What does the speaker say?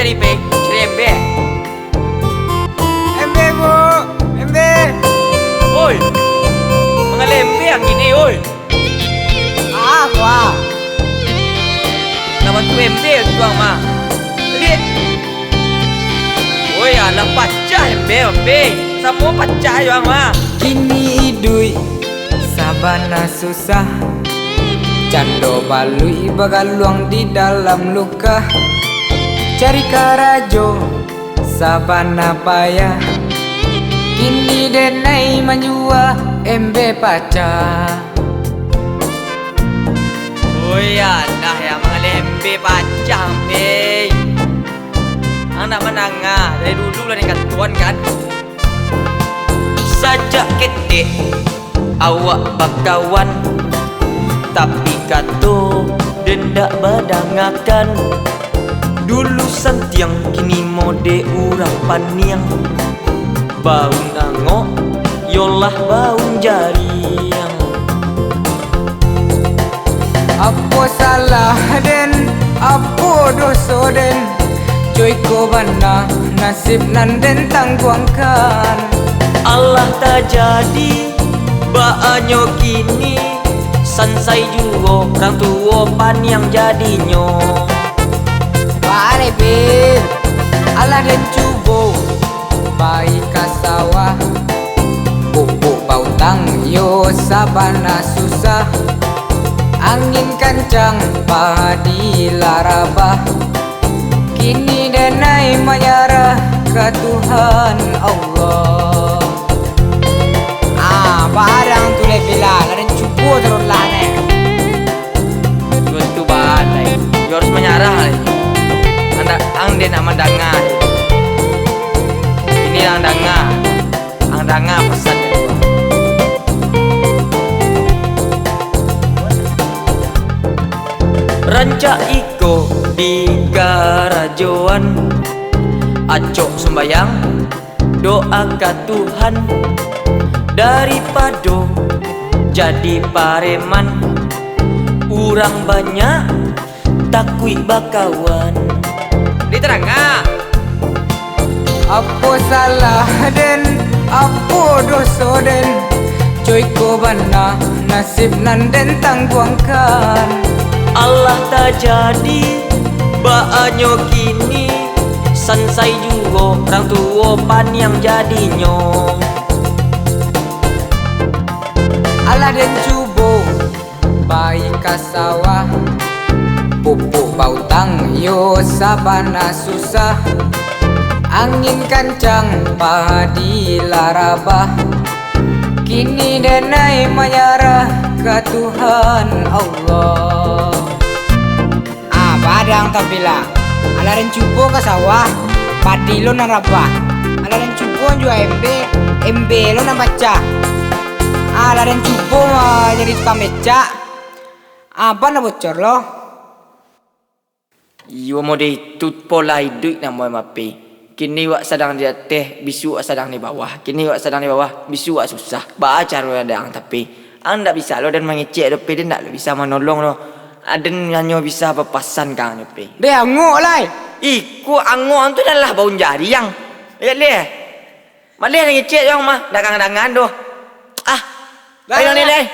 cari pe, cari embe. Embe bu, embe. Oi, mengalah embe yang gini, oi. Wah. Nak bantu embe tuang mah. Lihat. Oi, alah pacah embe. Semua pacah yang mah. Kini idui sabana susah, cando balui bagaluang di dalam luka. Cari karajo sabana payah, kini denai menjua embe paca. Oi, alah yang mengalah embe pacah embe. Anak menangah dari dulu lah dengan tuan kan. Sajak ketik awak bakawan, tapi kato dendak badangakan. Dulu santiang kini mode urang paniang, bau nangok yolah bau jariang. Apa salah den, apa dosa den, cuy ko bana nasib nan den tangguangkan. Allah tak jadi baanyo kini, sansai juga orang tua pan yang jadinya. Bale bir, Allah dan cubo, baik kasawa, pupuk pautang yo sabana susah, angin kencang padi larabah, kini denai menyerah ke Tuhan Allah. Barang tu le bilang, ada cubo terus lah ne. Tuan tu balai, you harus menyerah lagi. Ang dia nak mendengar. Ini ang dengar pesan dia. Rancak iko di garajoan, acok sembayang doa ke Tuhan, daripada jadi pareman, urang banyak takui bakawan. Diterangah. Apa salah den, apa dosa den, cuy ko bana nasib nan den tangguangkan. Allah tak jadi baanyo kini, sansai juga orang tua pan yang jadinya. Allah dan cubo baik kasawa, pupuk pautang yo sabana susah, angin kencang padi larabah, kini denai menyerah ke Tuhan Allah. Badang tapila, Allah dan cubo ke sawah, padi lo narabah, Allah dan cubo juga embe lo nan baca. Ala dan cubo jadi tukang becak. Apa nak bocor lo? Iyo mode itu pola hidup nama mapi. Kini wak sedang di atas, bisu wak sedang di bawah. Kini wak sedang di bawah, bisu wak susah. Baca lo ada ang tapi anda bisa lo dan mengecek lo pede ndak lo bisa menolong lo. Ada nyanyo bisa berpasan kang lo pe. Be angok lai. Iku angon tu adalah bau jari yang. Lihat leh. Malih ngecek yang mah dagang-dagangan doh. Ayo ni leh.